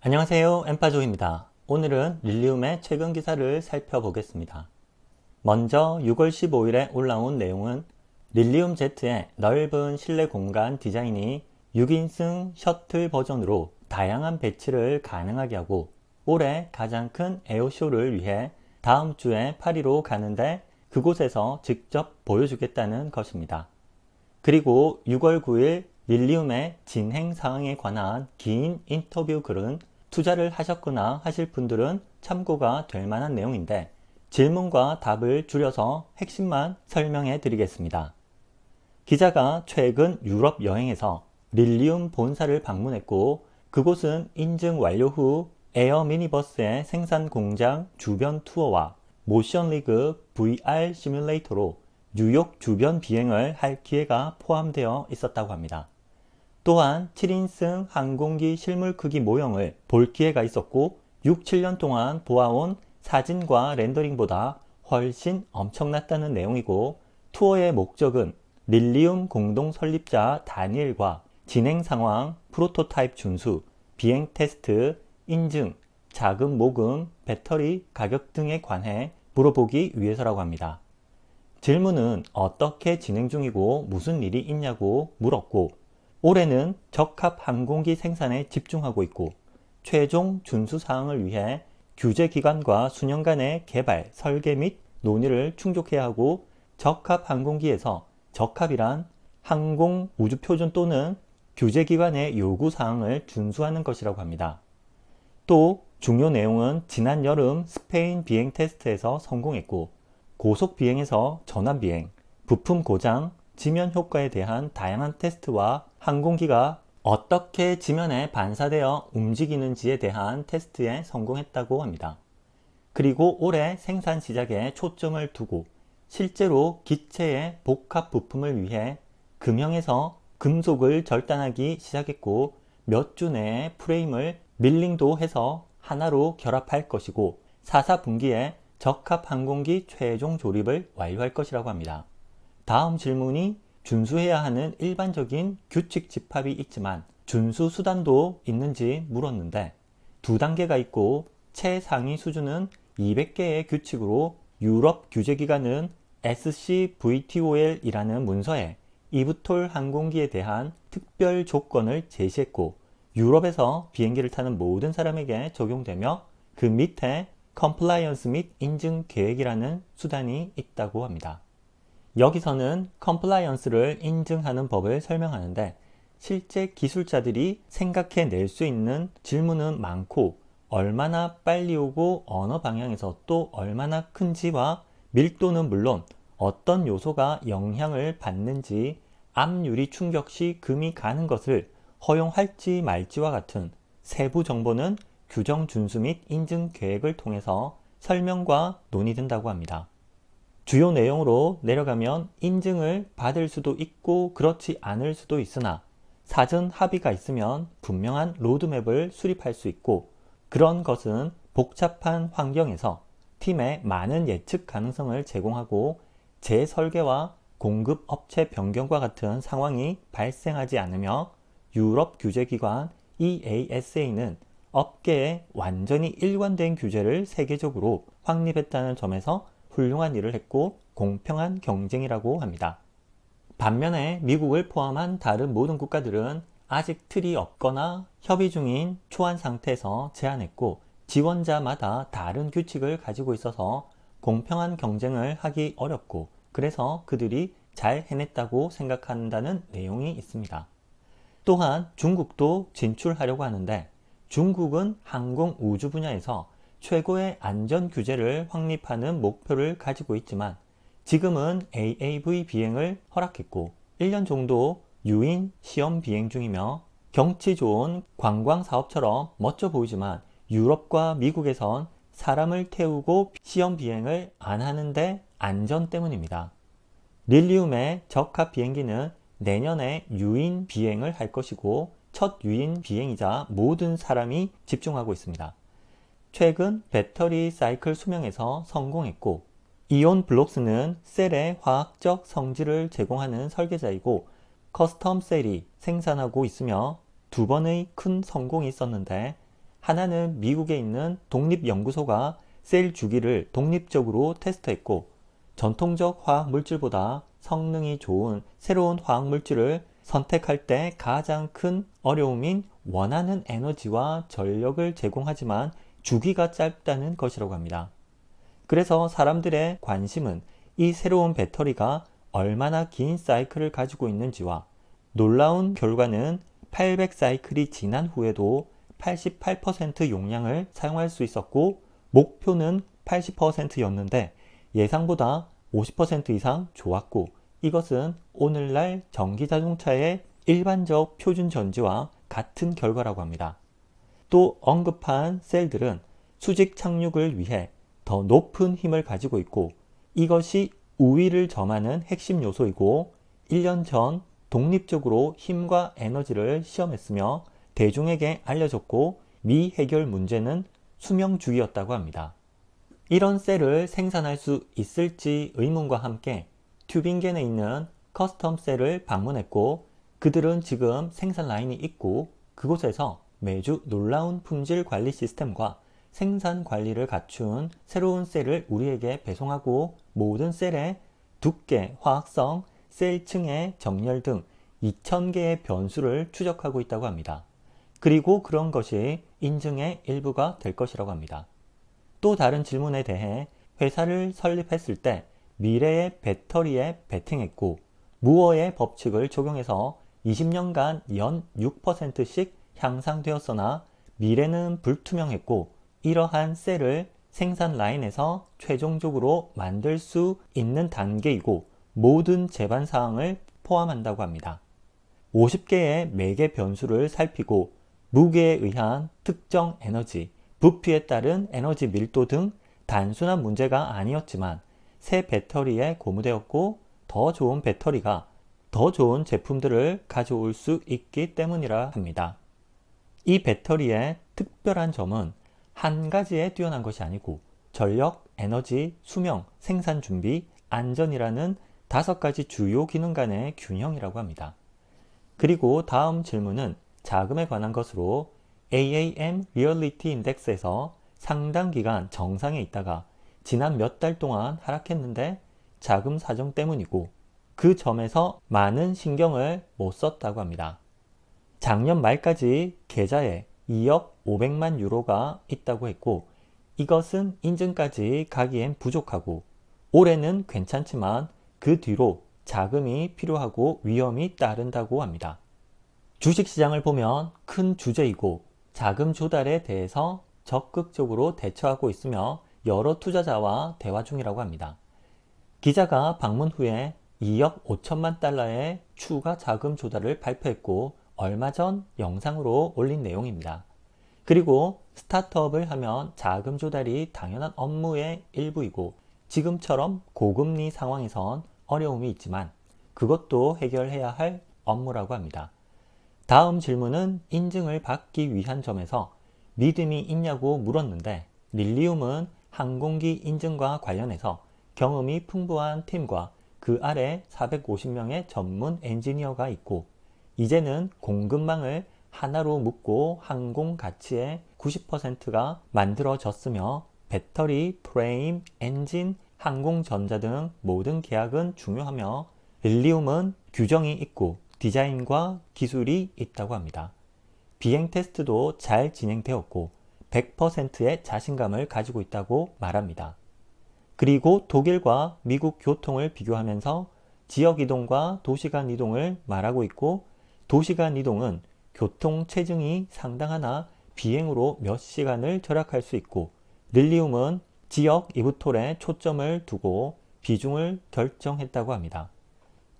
안녕하세요, 엠파조입니다. 오늘은 릴리움의 최근 기사를 살펴보겠습니다. 먼저 6월 15일에 올라온 내용은 릴리움 Z의 넓은 실내 공간 디자인이 6인승 셔틀 버전으로 다양한 배치를 가능하게 하고 올해 가장 큰 에어쇼를 위해 다음 주에 파리로 가는데 그곳에서 직접 보여주겠다는 것입니다. 그리고 6월 9일 릴리움의 진행 사항에 관한 긴 인터뷰 글은 투자를 하셨거나 하실 분들은 참고가 될 만한 내용인데 질문과 답을 줄여서 핵심만 설명해 드리겠습니다. 기자가 최근 유럽 여행에서 릴리움 본사를 방문했고 그곳은 인증 완료 후 에어 미니버스의 생산 공장 주변 투어와 모션 리그 VR 시뮬레이터로 뉴욕 주변 비행을 할 기회가 포함되어 있었다고 합니다. 또한 7인승 항공기 실물 크기 모형을 볼 기회가 있었고 6, 7년 동안 보아온 사진과 렌더링보다 훨씬 엄청났다는 내용이고 투어의 목적은 릴리움 공동 설립자 다니엘과 진행 상황, 프로토타입 준수, 비행 테스트, 인증, 자금 모금, 배터리 가격 등에 관해 물어보기 위해서라고 합니다. 질문은 어떻게 진행 중이고 무슨 일이 있냐고 물었고 올해는 적합 항공기 생산에 집중하고 있고 최종 준수 사항을 위해 규제기관과 수년간의 개발, 설계 및 논의를 충족해야 하고 적합 항공기에서 적합이란 항공 우주표준 또는 규제기관의 요구사항을 준수하는 것이라고 합니다. 또 중요 내용은 지난 여름 스페인 비행 테스트에서 성공했고 고속 비행에서 전환 비행, 부품 고장, 지면 효과에 대한 다양한 테스트와 항공기가 어떻게 지면에 반사되어 움직이는지에 대한 테스트에 성공했다고 합니다. 그리고 올해 생산 시작에 초점을 두고 실제로 기체의 복합 부품을 위해 금형에서 금속을 절단하기 시작했고 몇 주 내에 프레임을 밀링도 해서 하나로 결합할 것이고 4분기에 적합 항공기 최종 조립을 완료할 것이라고 합니다. 다음 질문이 준수해야 하는 일반적인 규칙 집합이 있지만 준수 수단도 있는지 물었는데 두 단계가 있고 최상위 수준은 200개의 규칙으로 유럽 규제기관은 SCVTOL이라는 문서에 이브톨 항공기에 대한 특별 조건을 제시했고 유럽에서 비행기를 타는 모든 사람에게 적용되며 그 밑에 컴플라이언스 및 인증 계획이라는 수단이 있다고 합니다. 여기서는 컴플라이언스를 인증하는 법을 설명하는데 실제 기술자들이 생각해낼 수 있는 질문은 많고 얼마나 빨리 오고 어느 방향에서 또 얼마나 큰지와 밀도는 물론 어떤 요소가 영향을 받는지 압유리 충격 시 금이 가는 것을 허용할지 말지와 같은 세부 정보는 규정 준수 및 인증 계획을 통해서 설명과 논의된다고 합니다. 주요 내용으로 내려가면 인증을 받을 수도 있고 그렇지 않을 수도 있으나 사전 합의가 있으면 분명한 로드맵을 수립할 수 있고 그런 것은 복잡한 환경에서 팀에 많은 예측 가능성을 제공하고 재설계와 공급 업체 변경과 같은 상황이 발생하지 않으며 유럽 규제기관 EASA는 업계에 완전히 일관된 규제를 세계적으로 확립했다는 점에서 훌륭한 일을 했고 공평한 경쟁이라고 합니다. 반면에 미국을 포함한 다른 모든 국가들은 아직 틀이 없거나 협의 중인 초안 상태에서 제안했고 지원자마다 다른 규칙을 가지고 있어서 공평한 경쟁을 하기 어렵고 그래서 그들이 잘 해냈다고 생각한다는 내용이 있습니다. 또한 중국도 진출하려고 하는데 중국은 항공 우주 분야에서 최고의 안전 규제를 확립하는 목표를 가지고 있지만 지금은 AAV 비행을 허락했고 1년 정도 유인 시험 비행 중이며 경치 좋은 관광 사업처럼 멋져 보이지만 유럽과 미국에선 사람을 태우고 시험 비행을 안 하는데 안전 때문입니다. 릴리움의 적합 비행기는 내년에 유인 비행을 할 것이고 첫 유인 비행이자 모든 사람이 집중하고 있습니다. 최근 배터리 사이클 수명에서 성공했고 이온 블록스는 셀의 화학적 성질을 제공하는 설계자이고 커스텀 셀이 생산하고 있으며 두 번의 큰 성공이 있었는데 하나는 미국에 있는 독립연구소가 셀 주기를 독립적으로 테스트했고 전통적 화학 물질보다 성능이 좋은 새로운 화학 물질을 선택할 때 가장 큰 어려움인 원하는 에너지와 전력을 제공하지만 주기가 짧다는 것이라고 합니다. 그래서 사람들의 관심은 이 새로운 배터리가 얼마나 긴 사이클을 가지고 있는지와 놀라운 결과는 800사이클이 지난 후에도 88% 용량을 사용할 수 있었고 목표는 80%였는데 예상보다 50% 이상 좋았고 이것은 오늘날 전기자동차의 일반적 표준 전지와 같은 결과라고 합니다. 또 언급한 셀들은 수직 착륙을 위해 더 높은 힘을 가지고 있고 이것이 우위를 점하는 핵심 요소이고 1년 전 독립적으로 힘과 에너지를 시험했으며 대중에게 알려졌고 미해결 문제는 수명 주기였다고 합니다. 이런 셀을 생산할 수 있을지 의문과 함께 튜빙겐에 있는 커스텀 셀을 방문했고 그들은 지금 생산 라인이 있고 그곳에서 매주 놀라운 품질 관리 시스템과 생산 관리를 갖춘 새로운 셀을 우리에게 배송하고 모든 셀의 두께, 화학성, 셀층의 정렬 등 2000개의 변수를 추적하고 있다고 합니다. 그리고 그런 것이 인증의 일부가 될 것이라고 합니다. 또 다른 질문에 대해 회사를 설립했을 때 미래의 배터리에 베팅했고 무어의 법칙을 적용해서 20년간 연 6%씩 향상되었으나 미래는 불투명했고 이러한 셀을 생산 라인에서 최종적으로 만들 수 있는 단계이고 모든 제반 사항을 포함한다고 합니다. 50개의 매개 변수를 살피고 무게에 의한 특정 에너지, 부피에 따른 에너지 밀도 등 단순한 문제가 아니었지만 새 배터리에 고무되었고 더 좋은 배터리가 더 좋은 제품들을 가져올 수 있기 때문이라 합니다. 이 배터리의 특별한 점은 한 가지에 뛰어난 것이 아니고 전력, 에너지, 수명, 생산 준비, 안전이라는 5가지 주요 기능 간의 균형이라고 합니다. 그리고 다음 질문은 자금에 관한 것으로 AAM 리얼리티 인덱스에서 상당 기간 정상에 있다가 지난 몇 달 동안 하락했는데 자금 사정 때문이고 그 점에서 많은 신경을 못 썼다고 합니다. 작년 말까지 계좌에 2억 500만 유로가 있다고 했고 이것은 인증까지 가기엔 부족하고 올해는 괜찮지만 그 뒤로 자금이 필요하고 위험이 따른다고 합니다. 주식시장을 보면 큰 주제이고 자금 조달에 대해서 적극적으로 대처하고 있으며 여러 투자자와 대화 중이라고 합니다. 기자가 방문 후에 2억 5천만 달러의 추가 자금 조달을 발표했고 얼마 전 영상으로 올린 내용입니다. 그리고 스타트업을 하면 자금 조달이 당연한 업무의 일부이고 지금처럼 고금리 상황에선 어려움이 있지만 그것도 해결해야 할 업무라고 합니다. 다음 질문은 인증을 받기 위한 점에서 믿음이 있냐고 물었는데 릴리움은 항공기 인증과 관련해서 경험이 풍부한 팀과 그 아래 450명의 전문 엔지니어가 있고 이제는 공급망을 하나로 묶고 항공 가치의 90%가 만들어졌으며 배터리, 프레임, 엔진, 항공전자 등 모든 계약은 중요하며 릴리움은 규정이 있고 디자인과 기술이 있다고 합니다. 비행 테스트도 잘 진행되었고 100%의 자신감을 가지고 있다고 말합니다. 그리고 독일과 미국 교통을 비교하면서 지역 이동과 도시간 이동을 말하고 있고 도시간 이동은 교통 체증이 상당하나 비행으로 몇 시간을 절약할 수 있고 릴리움은 지역 이브톨에 초점을 두고 비중을 결정했다고 합니다.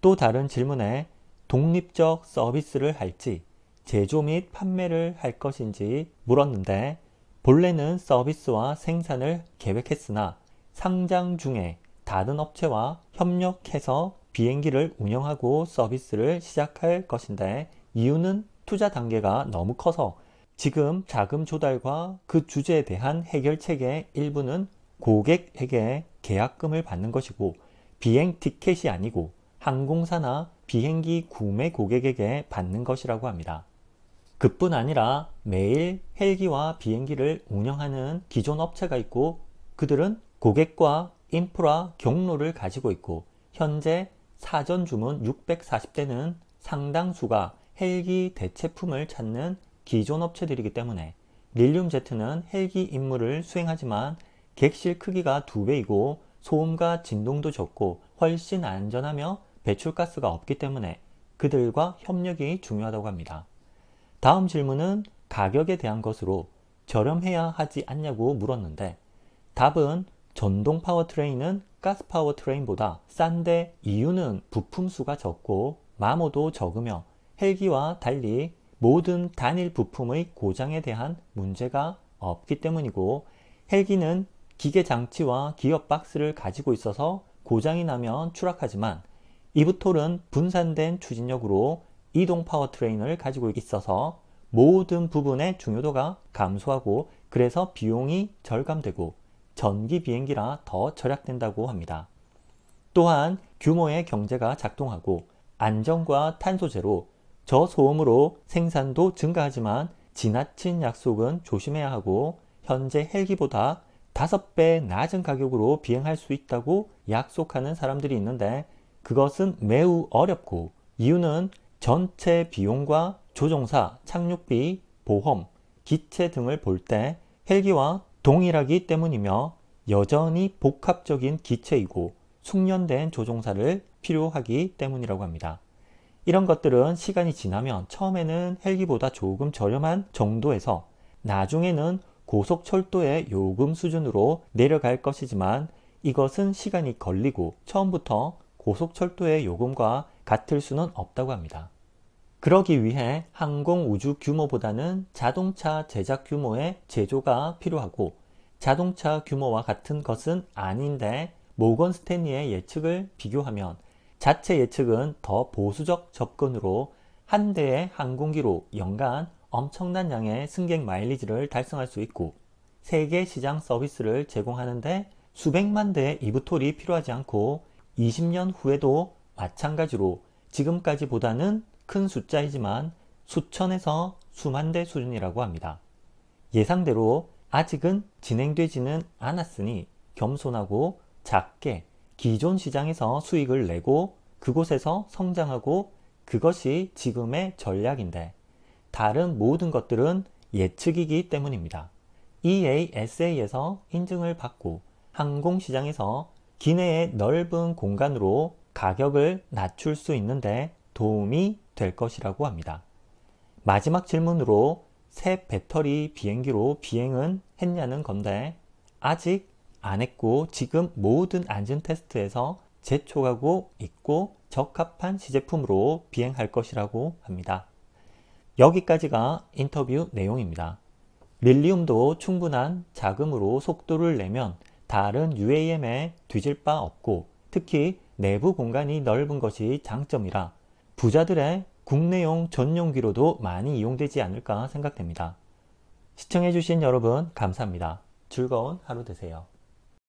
또 다른 질문에 독립적 서비스를 할지 제조 및 판매를 할 것인지 물었는데 본래는 서비스와 생산을 계획했으나 상장 중에 다른 업체와 협력해서 비행기를 운영하고 서비스를 시작할 것인데 이유는 투자 단계가 너무 커서 지금 자금 조달과 그 주제에 대한 해결책의 일부는 고객에게 계약금을 받는 것이고 비행 티켓이 아니고 항공사나 비행기 구매 고객에게 받는 것이라고 합니다. 그뿐 아니라 매일 헬기와 비행기를 운영하는 기존 업체가 있고 그들은 고객과 인프라 경로를 가지고 있고 현재 사전 주문 640대는 상당수가 헬기 대체품을 찾는 기존 업체들이기 때문에 릴리움제트는 헬기 임무를 수행하지만 객실 크기가 2배이고 소음과 진동도 적고 훨씬 안전하며 배출가스가 없기 때문에 그들과 협력이 중요하다고 합니다. 다음 질문은 가격에 대한 것으로 저렴해야 하지 않냐고 물었는데 답은 전동 파워트레인은 가스 파워트레인보다 싼데 이유는 부품 수가 적고 마모도 적으며 헬기와 달리 모든 단일 부품의 고장에 대한 문제가 없기 때문이고 헬기는 기계 장치와 기어 박스를 가지고 있어서 고장이 나면 추락하지만 이브톨은 분산된 추진력으로 이동 파워트레인을 가지고 있어서 모든 부분의 중요도가 감소하고 그래서 비용이 절감되고 전기 비행기라 더 절약된다고 합니다. 또한 규모의 경제가 작동하고 안전과 탄소 제로, 저소음으로 생산도 증가하지만 지나친 약속은 조심해야 하고 현재 헬기보다 5배 낮은 가격으로 비행할 수 있다고 약속하는 사람들이 있는데 그것은 매우 어렵고 이유는 전체 비용과 조종사, 착륙비, 보험, 기체 등을 볼 때 헬기와 동일하기 때문이며 여전히 복합적인 기체이고 숙련된 조종사를 필요하기 때문이라고 합니다. 이런 것들은 시간이 지나면 처음에는 헬기보다 조금 저렴한 정도에서 나중에는 고속철도의 요금 수준으로 내려갈 것이지만 이것은 시간이 걸리고 처음부터 고속철도의 요금과 같을 수는 없다고 합니다. 그러기 위해 항공우주 규모보다는 자동차 제작 규모의 제조가 필요하고 자동차 규모와 같은 것은 아닌데 모건 스탠리의 예측을 비교하면 자체 예측은 더 보수적 접근으로 한 대의 항공기로 연간 엄청난 양의 승객 마일리지를 달성할 수 있고 세계 시장 서비스를 제공하는데 수백만 대의 이브톨이 필요하지 않고 20년 후에도 마찬가지로 지금까지보다는 큰 숫자이지만 수천에서 수만 대 수준이라고 합니다. 예상대로 아직은 진행되지는 않았으니 겸손하고 작게 기존 시장에서 수익을 내고 그곳에서 성장하고 그것이 지금의 전략인데 다른 모든 것들은 예측이기 때문입니다. EASA에서 인증을 받고 항공시장에서 기내의 넓은 공간으로 가격을 낮출 수 있는데 도움이 될 것이라고 합니다. 마지막 질문으로 새 배터리 비행기로 비행은 했냐는 건데 아직 안 했고 지금 모든 안전 테스트에서 재촉하고 있고 적합한 시제품으로 비행할 것이라고 합니다. 여기까지가 인터뷰 내용입니다. 릴리움도 충분한 자금으로 속도를 내면 다른 UAM에 뒤질 바 없고 특히 내부 공간이 넓은 것이 장점이라 부자들의 국내용 전용기로도 많이 이용되지 않을까 생각됩니다. 시청해주신 여러분 감사합니다. 즐거운 하루 되세요.